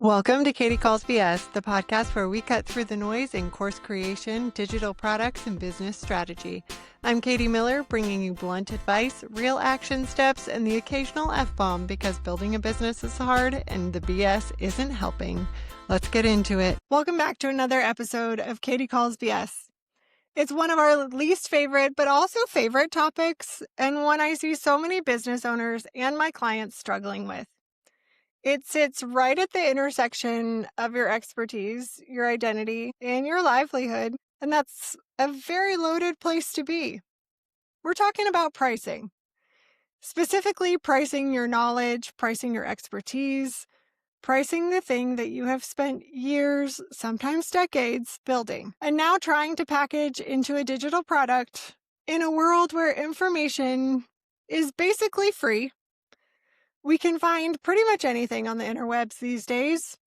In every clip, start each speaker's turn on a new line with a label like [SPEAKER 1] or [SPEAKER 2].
[SPEAKER 1] Welcome to Katie Calls BS, the podcast where we cut through the noise in course creation, digital products, and business strategy. I'm Katie Miller, bringing you blunt advice, real action steps, and the occasional F-bomb because building a business is hard and the BS isn't helping. Let's get into it. Welcome back to another episode of Katie Calls BS. It's one of our least favorite, but also favorite topics, and one I see so many business owners and my clients struggling with. It sits right at the intersection of your expertise, your identity, and your livelihood, and that's a very loaded place to be. We're talking about pricing. Specifically, pricing your knowledge, pricing your expertise, pricing the thing that you have spent years, sometimes decades, building, and now trying to package into a digital product in a world where information is basically free. We can find pretty much anything on the interwebs these days.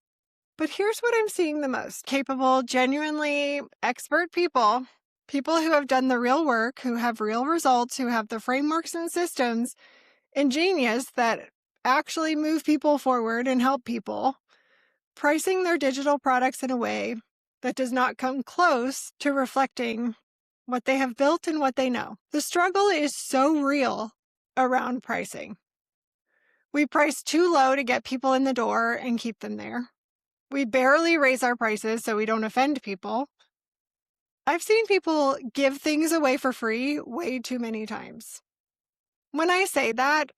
[SPEAKER 1] But here's what I'm seeing the most. Capable, genuinely expert people who have done the real work, who have real results, who have the frameworks and systems and genius that actually move people forward and help people, pricing their digital products in a way that does not come close to reflecting what they have built and what they know. The struggle is so real around pricing. We price too low to get people in the door and keep them there. We barely raise our prices so we don't offend people. I've seen people give things away for free way too many times. When I say that,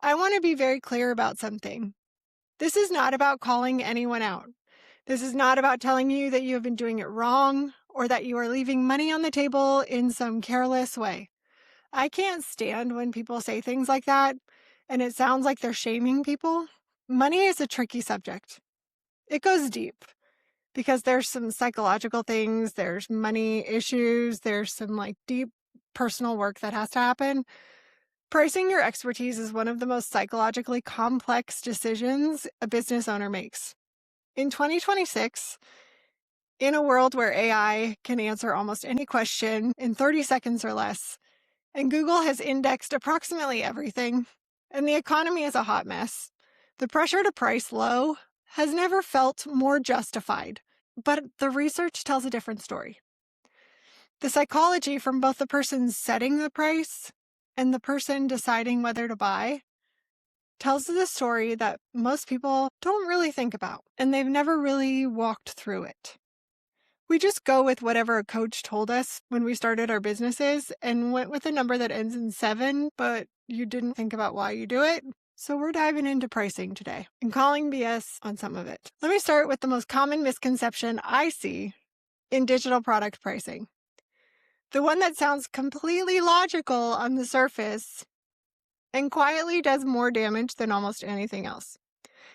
[SPEAKER 1] I want to be very clear about something. This is not about calling anyone out. This is not about telling you that you have been doing it wrong or that you are leaving money on the table in some careless way. I can't stand when people say things like that, and it sounds like they're shaming people. Money is a tricky subject. It goes deep because there's some psychological things, there's money issues, there's some deep personal work that has to happen. Pricing your expertise is one of the most psychologically complex decisions a business owner makes. In 2026, in a world where AI can answer almost any question in 30 seconds or less, and Google has indexed approximately everything, and the economy is a hot mess, the pressure to price low has never felt more justified. But the research tells a different story. The psychology from both the person setting the price and the person deciding whether to buy tells the story that most people don't really think about, and they've never really walked through it. We just go with whatever a coach told us when we started our businesses and went with a number that ends in 7, but you didn't think about why you do it. So we're diving into pricing today and calling BS on some of it. Let me start with the most common misconception I see in digital product pricing. The one that sounds completely logical on the surface and quietly does more damage than almost anything else.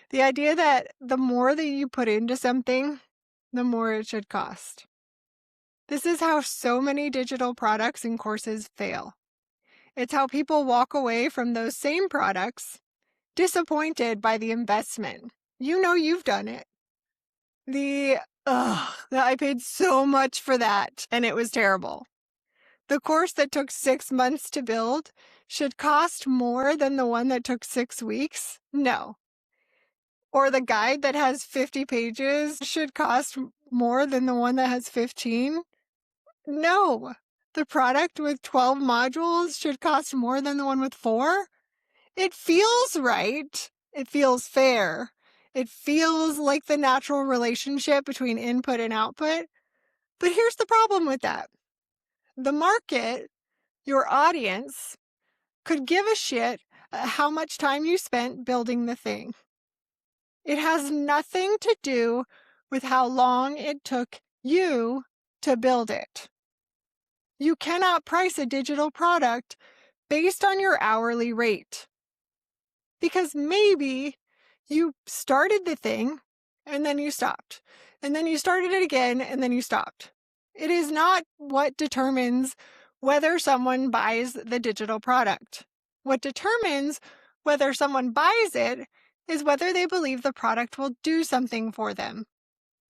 [SPEAKER 1] The idea that the more that you put into something, the more it should cost. This is how so many digital products and courses fail. It's how people walk away from those same products disappointed by the investment. You know you've done it. I paid so much for that, and it was terrible. The course that took 6 months to build should cost more than the one that took 6 weeks? No. Or the guide that has 50 pages should cost more than the one that has 15? No. The product with 12 modules should cost more than the one with 4? It feels right. It feels fair. It feels like the natural relationship between input and output. But here's the problem with that. The market, your audience, could give a shit how much time you spent building the thing. It has nothing to do with how long it took you to build it. You cannot price a digital product based on your hourly rate. Because maybe you started the thing and then you stopped. And then you started it again and then you stopped. It is not what determines whether someone buys the digital product. What determines whether someone buys it is whether they believe the product will do something for them.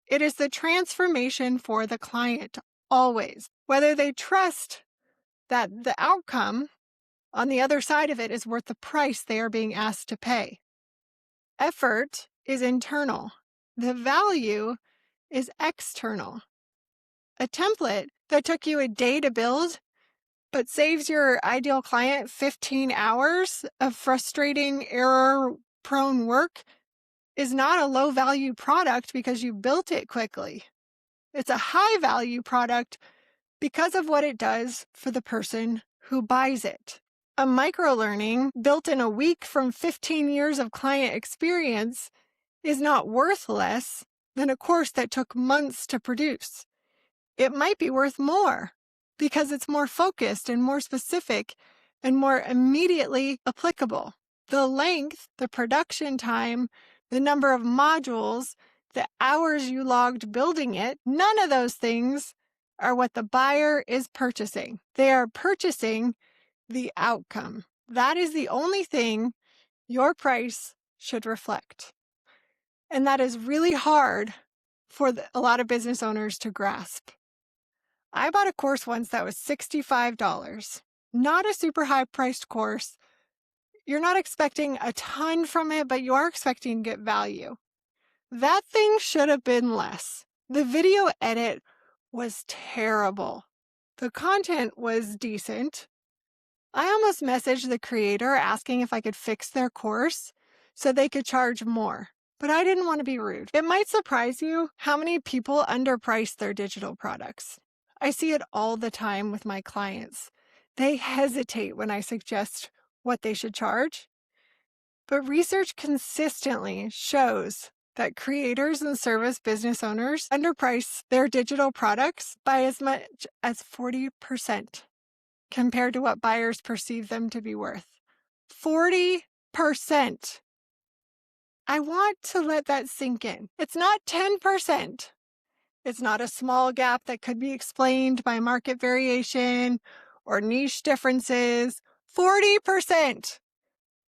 [SPEAKER 1] It is the transformation for the client, always. Whether they trust that the outcome on the other side of it is worth the price they are being asked to pay. Effort is internal. The value is external. A template that took you a day to build but saves your ideal client 15 hours of frustrating, error-prone work is not a low-value product because you built it quickly. It's a high-value product because of what it does for the person who buys it. A microlearning built in a week from 15 years of client experience is not worth less than a course that took months to produce. It might be worth more because it's more focused and more specific and more immediately applicable. The length, the production time, the number of modules, the hours you logged building it, none of those things are what the buyer is purchasing. They are purchasing the outcome. That is the only thing your price should reflect. And that is really hard for a lot of business owners to grasp. I bought a course once that was $65. Not a super high priced course. You're not expecting a ton from it, but you are expecting to get value. That thing should have been less. The video edit was terrible. The content was decent. I almost messaged the creator asking if I could fix their course so they could charge more, but I didn't want to be rude. It might surprise you how many people underprice their digital products. I see it all the time with my clients. They hesitate when I suggest what they should charge. But research consistently shows that creators and service business owners underprice their digital products by as much as 40% compared to what buyers perceive them to be worth. 40%. I want to let that sink in. It's not 10%. It's not a small gap that could be explained by market variation or niche differences. 40%,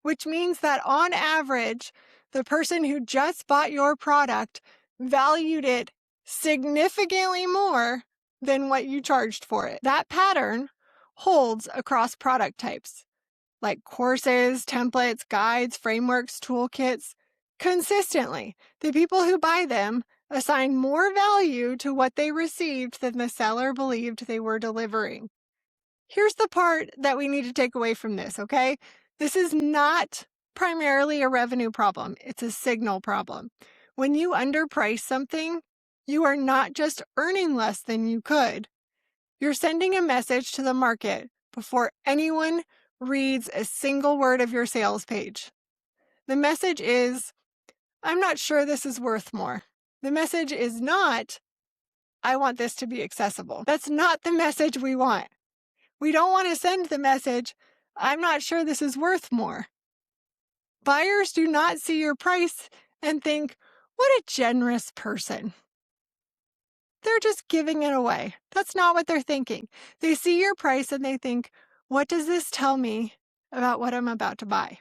[SPEAKER 1] which means that on average, the person who just bought your product valued it significantly more than what you charged for it. That pattern holds across product types like courses, templates, guides, frameworks, toolkits. Consistently, the people who buy them assign more value to what they received than the seller believed they were delivering. Here's the part that we need to take away from this, okay? This is not primarily a revenue problem. It's a signal problem. When you underprice something, you are not just earning less than you could. You're sending a message to the market before anyone reads a single word of your sales page. The message is, I'm not sure this is worth more. The message is not, I want this to be accessible. That's not the message we want. We don't want to send the message, I'm not sure this is worth more. Buyers do not see your price and think, what a generous person. They're just giving it away. That's not what they're thinking. They see your price and they think, what does this tell me about what I'm about to buy?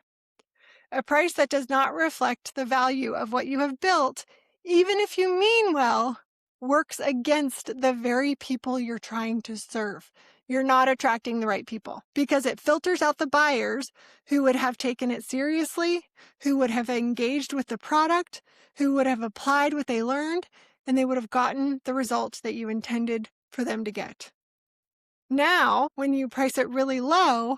[SPEAKER 1] A price that does not reflect the value of what you have built, even if you mean well, works against the very people you're trying to serve. You're not attracting the right people because it filters out the buyers who would have taken it seriously, who would have engaged with the product, who would have applied what they learned, and they would have gotten the results that you intended for them to get. Now, when you price it really low,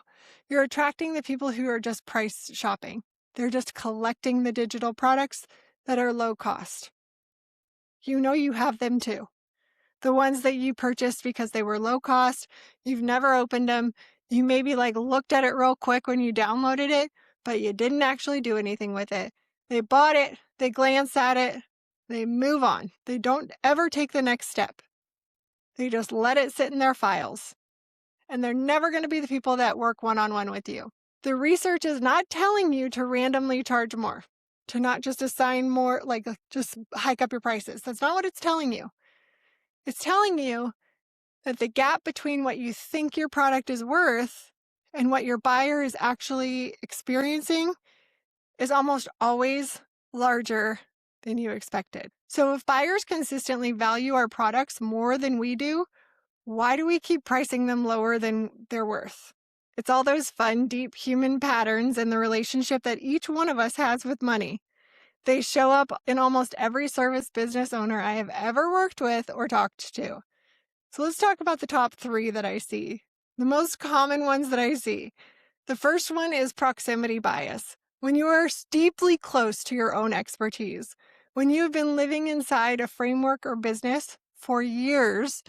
[SPEAKER 1] you're attracting the people who are just price shopping. They're just collecting the digital products that are low cost. You know you have them too. The ones that you purchased because they were low cost, you've never opened them, you maybe looked at it real quick when you downloaded it, but you didn't actually do anything with it. They bought it, they glance at it, they move on. They don't ever take the next step. They just let it sit in their files. And they're never going to be the people that work one-on-one with you. The research is not telling you to randomly charge more, to not just assign more, just hike up your prices. That's not what it's telling you. It's telling you that the gap between what you think your product is worth and what your buyer is actually experiencing is almost always larger than you expected. So if buyers consistently value our products more than we do, why do we keep pricing them lower than they're worth? It's all those fun, deep human patterns and the relationship that each one of us has with money. They show up in almost every service business owner I have ever worked with or talked to. So let's talk about the top 3 that I see. The most common ones that I see. The first one is proximity bias. When you are deeply close to your own expertise, when you've been living inside a framework or business for years,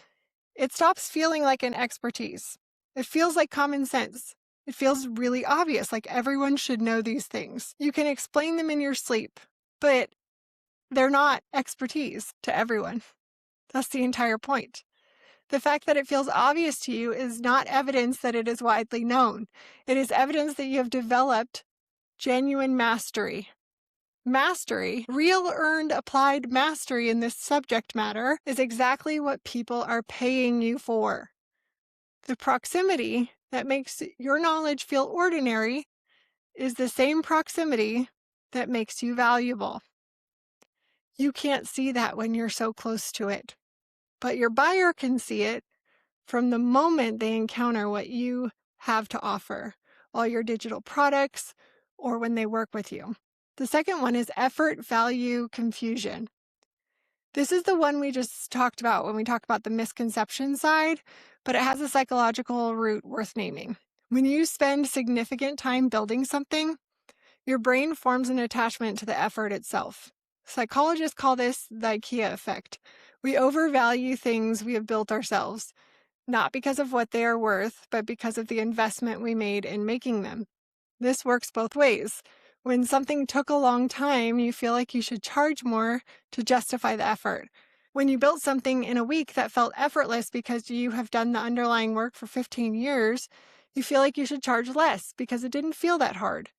[SPEAKER 1] it stops feeling like an expertise. It feels like common sense. It feels really obvious, like everyone should know these things. You can explain them in your sleep, but they're not expertise to everyone. That's the entire point. The fact that it feels obvious to you is not evidence that it is widely known. It is evidence that you have developed genuine mastery. Mastery, real earned applied mastery in this subject matter, is exactly what people are paying you for. The proximity that makes your knowledge feel ordinary is the same proximity that makes you valuable. You can't see that when you're so close to it, but your buyer can see it from the moment they encounter what you have to offer, all your digital products, or when they work with you. The second one is effort value confusion. This is the one we just talked about when we talk about the misconception side, but it has a psychological root worth naming. When you spend significant time building something, your brain forms an attachment to the effort itself. Psychologists call this the IKEA effect. We overvalue things we have built ourselves, not because of what they are worth, but because of the investment we made in making them. This works both ways. When something took a long time, you feel like you should charge more to justify the effort. When you built something in a week that felt effortless because you have done the underlying work for 15 years, you feel like you should charge less because it didn't feel that hard.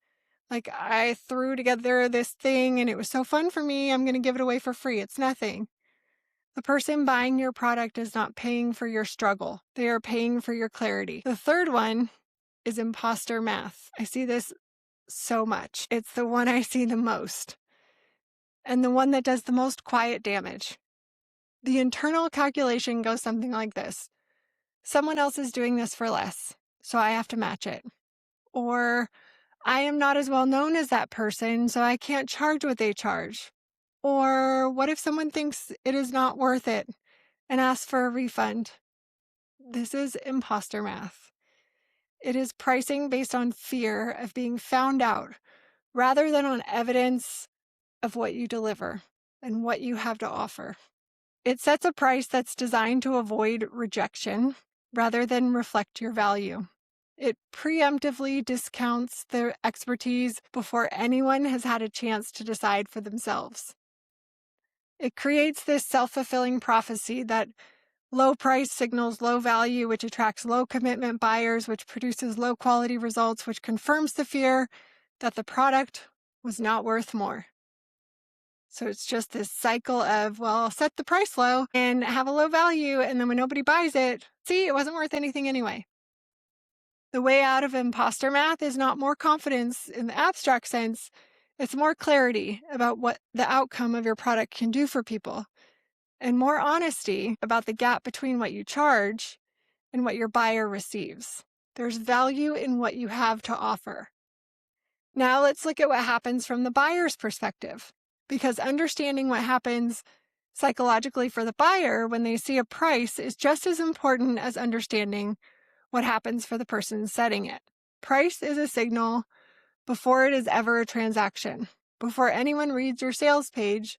[SPEAKER 1] Like, I threw together this thing and it was so fun for me, I'm going to give it away for free. It's nothing. The person buying your product is not paying for your struggle. They are paying for your clarity. The third one is imposter math. I see this so much. It's the one I see the most, and the one that does the most quiet damage. The internal calculation goes something like this. Someone else is doing this for less, so I have to match it. Or I am not as well known as that person, so I can't charge what they charge. Or what if someone thinks it is not worth it and asks for a refund? This is imposter math. It is pricing based on fear of being found out rather than on evidence of what you deliver and what you have to offer. It sets a price that's designed to avoid rejection rather than reflect your value. It preemptively discounts their expertise before anyone has had a chance to decide for themselves. It creates this self-fulfilling prophecy that low price signals low value, which attracts low commitment buyers, which produces low quality results, which confirms the fear that the product was not worth more. So it's just this cycle of, well, I'll set the price low and have a low value, and then when nobody buys it, see, it wasn't worth anything anyway. The way out of imposter math is not more confidence in the abstract sense, it's more clarity about what the outcome of your product can do for people, and more honesty about the gap between what you charge and what your buyer receives. There's value in what you have to offer. Now let's look at what happens from the buyer's perspective, because understanding what happens psychologically for the buyer when they see a price is just as important as understanding what happens for the person setting it. Price is a signal before it is ever a transaction. Before anyone reads your sales page,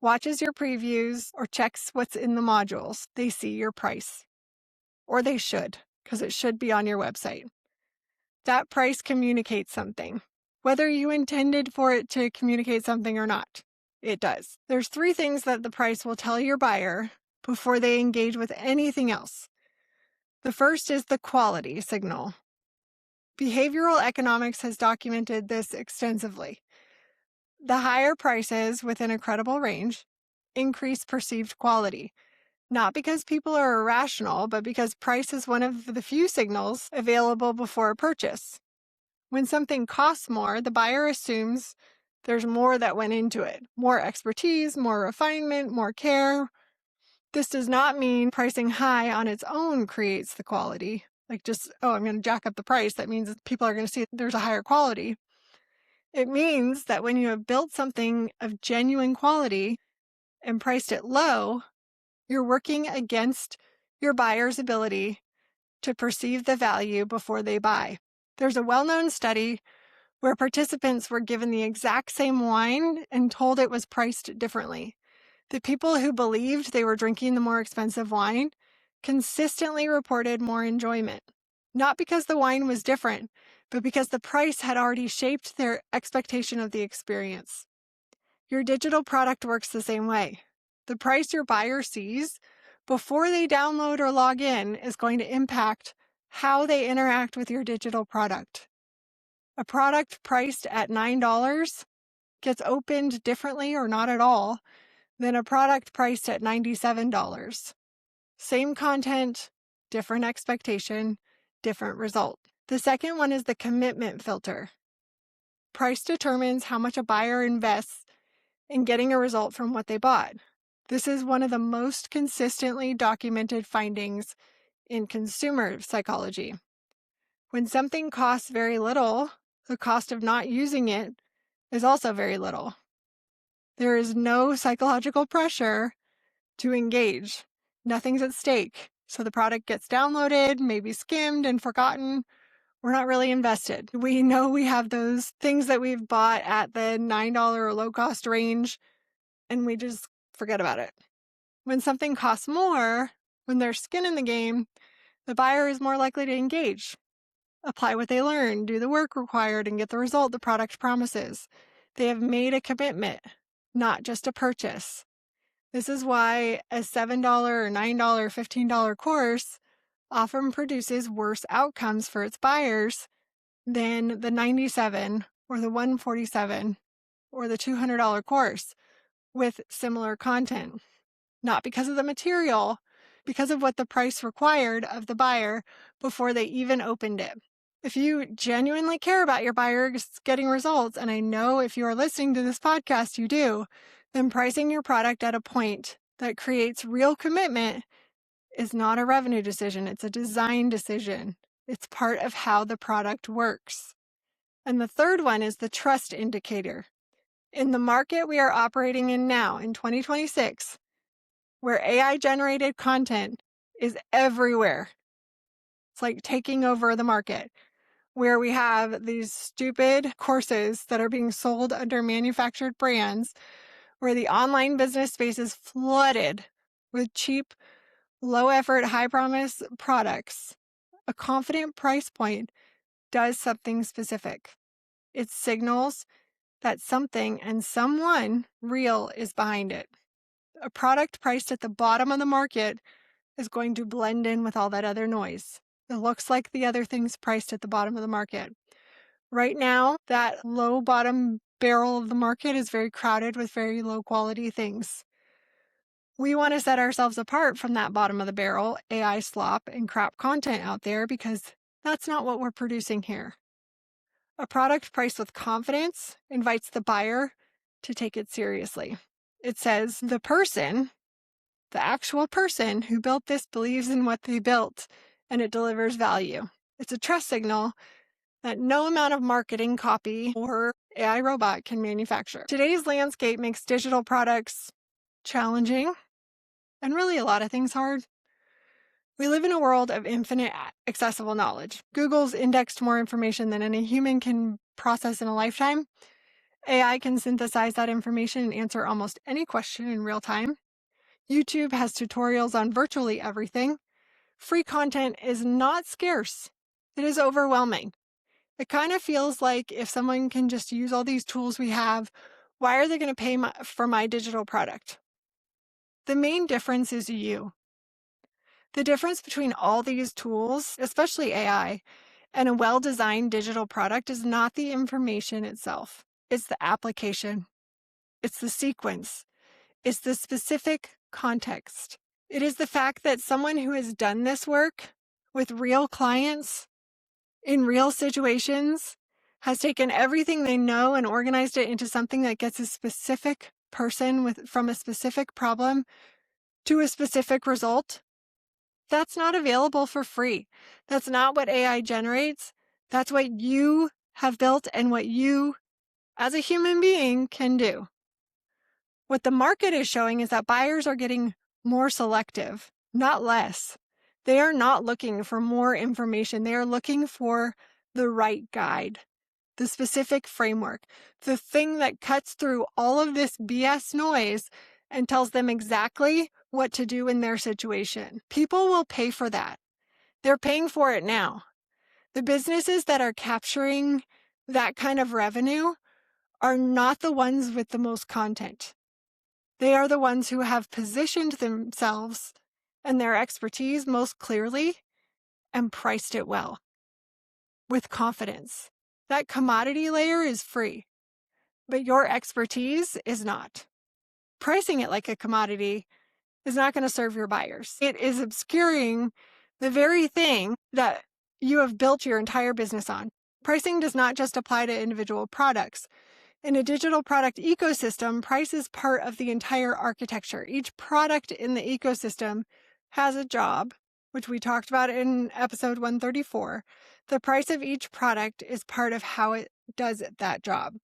[SPEAKER 1] watches your previews, or checks what's in the modules, they see your price. Or they should, because it should be on your website. That price communicates something, whether you intended for it to communicate something or not. It does. There's 3 things that the price will tell your buyer before they engage with anything else. The first is the quality signal. Behavioral economics has documented this extensively. The higher prices within a credible range increase perceived quality, not because people are irrational, but because price is one of the few signals available before a purchase. When something costs more, the buyer assumes there's more that went into it. More expertise, more refinement, more care. This does not mean pricing high on its own creates the quality. Like just, I'm going to jack up the price. That means people are going to see there's a higher quality. It means that when you have built something of genuine quality and priced it low, you're working against your buyer's ability to perceive the value before they buy. There's a well-known study where participants were given the exact same wine and told it was priced differently. The people who believed they were drinking the more expensive wine consistently reported more enjoyment, not because the wine was different, but because the price had already shaped their expectation of the experience. Your digital product works the same way. The price your buyer sees before they download or log in is going to impact how they interact with your digital product. A product priced at $9 gets opened differently or not at all than a product priced at $97. Same content, different expectation, different result. The second one is the commitment filter. Price determines how much a buyer invests in getting a result from what they bought. This is one of the most consistently documented findings in consumer psychology. When something costs very little, the cost of not using it is also very little. There is no psychological pressure to engage. Nothing's at stake. So the product gets downloaded, maybe skimmed and forgotten. We're not really invested. We know we have those things that we've bought at the $9 or low cost range, and we just forget about it. When something costs more, when there's skin in the game, the buyer is more likely to engage, apply what they learn, do the work required, and get the result the product promises. They have made a commitment, not just a purchase. This is why a $7 or $9, $15 course often produces worse outcomes for its buyers than the $97 or the $147 or the $200 course with similar content. Not because of the material, because of what the price required of the buyer before they even opened it. If you genuinely care about your buyers getting results, and I know if you are listening to this podcast, you do, then pricing your product at a point that creates real commitment is not a revenue decision. It's a design decision. It's part of how the product works. And the third one is the trust indicator. In the market we are operating in now, in 2026, where AI-generated content is everywhere, it's like taking over the market, where we have these stupid courses that are being sold under manufactured brands, where the online business space is flooded with cheap, low-effort, high-promise products. A confident price point does something specific. It signals that something and someone real is behind it. A product priced at the bottom of the market is going to blend in with all that other noise. It looks like the other things priced at the bottom of the market. Right now, that low bottom barrel of the market is very crowded with very low quality things. We want to set ourselves apart from that bottom of the barrel, AI slop and crap content out there, because that's not what we're producing here. A product priced with confidence invites the buyer to take it seriously. It says the actual person who built this believes in what they built, and it delivers value. It's a trust signal that no amount of marketing copy or AI robot can manufacture. Today's landscape makes digital products challenging and really a lot of things hard. We live in a world of infinite accessible knowledge. Google's indexed more information than any human can process in a lifetime. AI can synthesize that information and answer almost any question in real time. YouTube has tutorials on virtually everything. Free content is not scarce. It is overwhelming. It kind of feels like if someone can just use all these tools we have, why are they going to pay for my digital product? The main difference is you. The difference between all these tools, especially AI, and a well-designed digital product is not the information itself. It's the application. It's the sequence. It's the specific context. It is the fact that someone who has done this work with real clients in real situations has taken everything they know and organized it into something that gets a specific person from a specific problem to a specific result. That's not available for free. That's not what AI generates. That's what you have built and what you as a human being can do. What the market is showing is that buyers are getting more selective, not less. They are not looking for more information. They are looking for the right guide, the specific framework, the thing that cuts through all of this BS noise and tells them exactly what to do in their situation. People will pay for that. They're paying for it now. The businesses that are capturing that kind of revenue are not the ones with the most content. They are the ones who have positioned themselves and their expertise most clearly and priced it well with confidence. That commodity layer is free, but your expertise is not. Pricing it like a commodity is not going to serve your buyers. It is obscuring the very thing that you have built your entire business on. Pricing does not just apply to individual products. In a digital product ecosystem, price is part of the entire architecture. Each product in the ecosystem has a job, which we talked about in episode 134. The price of each product is part of how it does that job.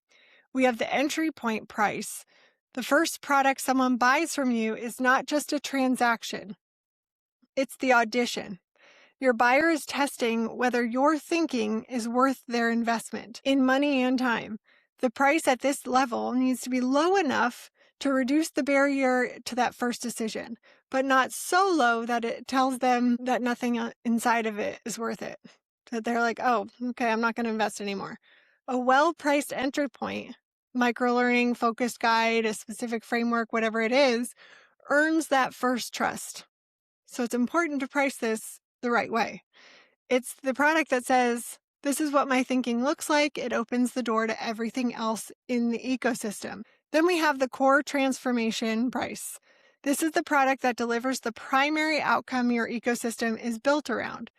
[SPEAKER 1] We have the entry point price. The first product someone buys from you is not just a transaction. It's the audition. Your buyer is testing whether your thinking is worth their investment in money and time. The price at this level needs to be low enough to reduce the barrier to that first decision, but not so low that it tells them that nothing inside of it is worth it. That they're like, oh, okay, I'm not going to invest anymore. A well-priced entry point, microlearning, focused guide, a specific framework, whatever it is, earns that first trust. So it's important to price this the right way. It's the product that says, this is what my thinking looks like. It opens the door to everything else in the ecosystem. Then we have the core transformation price. This is the product that delivers the primary outcome your ecosystem is built around.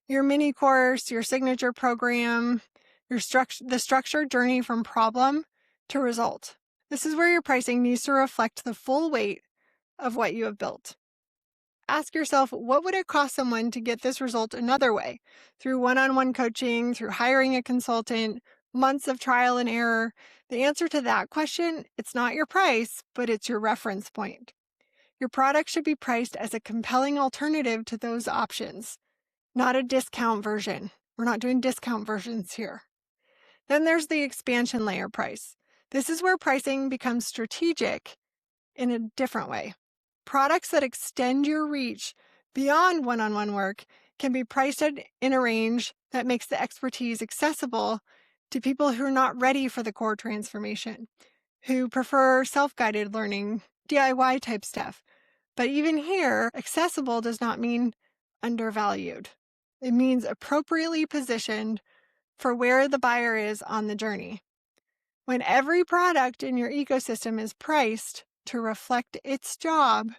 [SPEAKER 1] Your mini course, your signature program, the structured journey from problem to result. This is where your pricing needs to reflect the full weight of what you have built. Ask yourself, what would it cost someone to get this result another way? Through one-on-one coaching, through hiring a consultant, months of trial and error? The answer to that question, it's not your price, but it's your reference point. Your product should be priced as a compelling alternative to those options, not a discount version. We're not doing discount versions here. Then there's the expansion layer price. This is where pricing becomes strategic in a different way. Products that extend your reach beyond one-on-one work can be priced in a range that makes the expertise accessible to people who are not ready for the core transformation, who prefer self-guided learning, DIY type stuff. But even here, accessible does not mean undervalued. It means appropriately positioned for where the buyer is on the journey. When every product in your ecosystem is priced to reflect its job,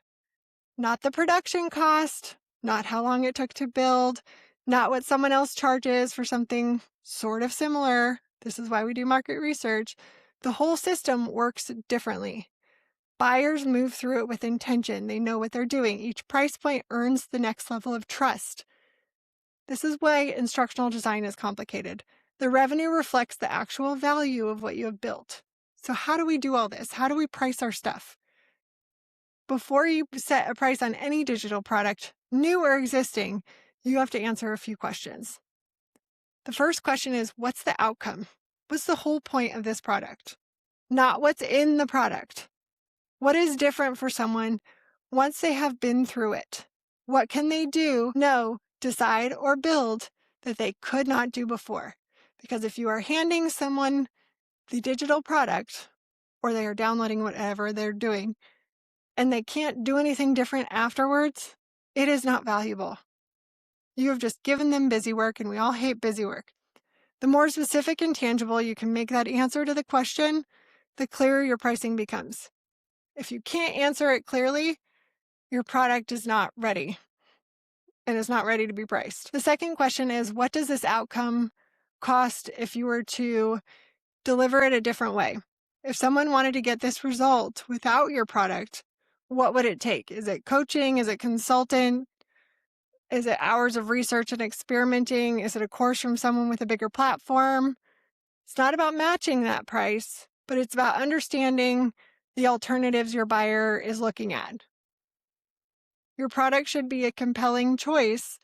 [SPEAKER 1] not the production cost, not how long it took to build, not what someone else charges for something sort of similar. This is why we do market research. The whole system works differently. Buyers move through it with intention. They know what they're doing. Each price point earns the next level of trust. This is why instructional design is complicated. The revenue reflects the actual value of what you have built. So how do we do all this? How do we price our stuff? Before you set a price on any digital product, new or existing, you have to answer a few questions. The first question is, what's the outcome? What's the whole point of this product? Not what's in the product. What is different for someone once they have been through it? What can they do, know, decide, or build that they could not do before? Because if you are handing someone the digital product, or they are downloading whatever they're doing, and they can't do anything different afterwards, it is not valuable. You have just given them busy work, and we all hate busy work. The more specific and tangible you can make that answer to the question, the clearer your pricing becomes. If you can't answer it clearly, your product is not ready and is not ready to be priced. The second question is, what does this outcome cost if you were to deliver it a different way? If someone wanted to get this result without your product, what would it take? Is it coaching? Is it consultant? Is it hours of research and experimenting? Is it a course from someone with a bigger platform? It's not about matching that price, but it's about understanding the alternatives your buyer is looking at. Your product should be a compelling choice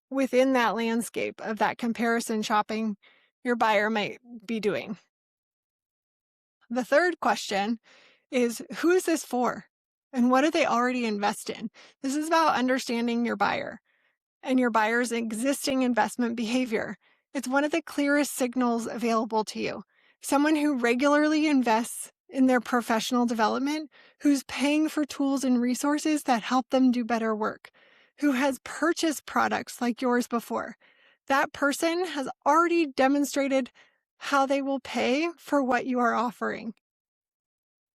[SPEAKER 1] within that landscape of that comparison shopping your buyer might be doing. The third question is, who is this for? And what do they already invest in? This is about understanding your buyer and your buyer's existing investment behavior. It's one of the clearest signals available to you. Someone who regularly invests in their professional development, who's paying for tools and resources that help them do better work, who has purchased products like yours before. That person has already demonstrated how they will pay for what you are offering.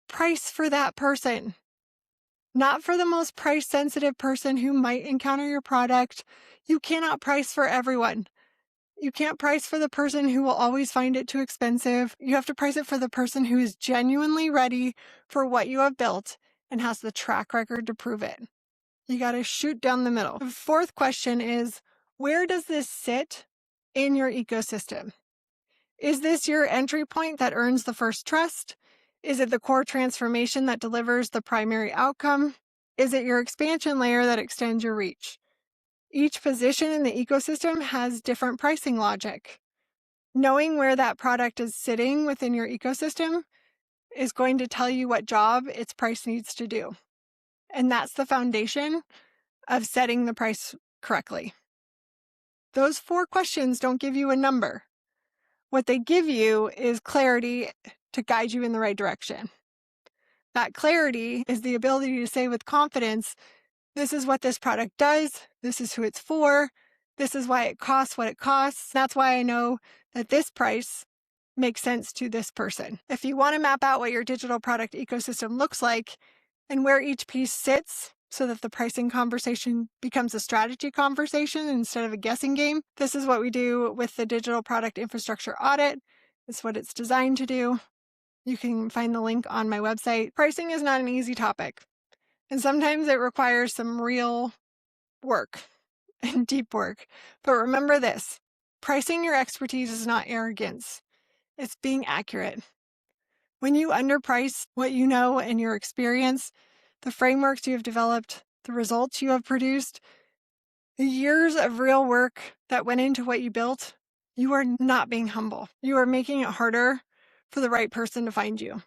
[SPEAKER 1] Price for that person, not for the most price-sensitive person who might encounter your product. You cannot price for everyone. You can't price for the person who will always find it too expensive. You have to price it for the person who is genuinely ready for what you have built and has the track record to prove it. You got to shoot down the middle. The fourth question is, where does this sit in your ecosystem? Is this your entry point that earns the first trust? Is it the core transformation that delivers the primary outcome? Is it your expansion layer that extends your reach? Each position in the ecosystem has different pricing logic. Knowing where that product is sitting within your ecosystem is going to tell you what job its price needs to do. And that's the foundation of setting the price correctly. Those 4 questions don't give you a number. What they give you is clarity to guide you in the right direction. That clarity is the ability to say with confidence, this is what this product does, this is who it's for, this is why it costs what it costs. That's why I know that this price makes sense to this person. If you want to map out what your digital product ecosystem looks like and where each piece sits so that the pricing conversation becomes a strategy conversation instead of a guessing game, this is what we do with the digital product infrastructure audit. It's what it's designed to do. You can find the link on my website. Pricing is not an easy topic, and sometimes it requires some real work and deep work. But remember this, pricing your expertise is not arrogance. It's being accurate. When you underprice what you know and your experience, the frameworks you have developed, the results you have produced, the years of real work that went into what you built, you are not being humble. You are making it harder for the right person to find you.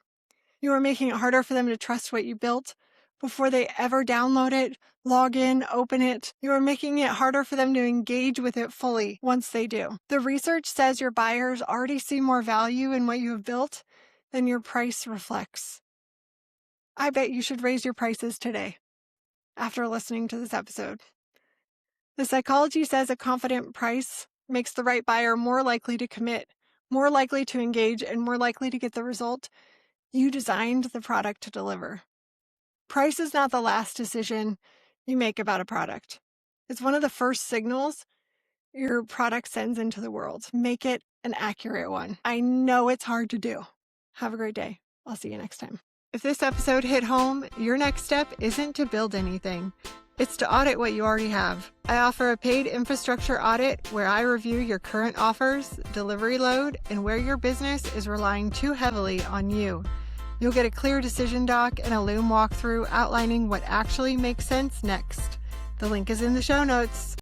[SPEAKER 1] You are making it harder for them to trust what you built before they ever download it, log in, open it. You are making it harder for them to engage with it fully once they do. The research says your buyers already see more value in what you have built than your price reflects. I bet you should raise your prices today after listening to this episode. The psychology says a confident price makes the right buyer more likely to commit, more likely to engage, and more likely to get the result you designed the product to deliver. Price is not the last decision you make about a product. It's one of the first signals your product sends into the world. Make it an accurate one. I know it's hard to do. Have a great day. I'll see you next time. If this episode hit home, your next step isn't to build anything. It's to audit what you already have. I offer a paid infrastructure audit where I review your current offers, delivery load, and where your business is relying too heavily on you. You'll get a clear decision doc and a Loom walkthrough outlining what actually makes sense next. The link is in the show notes.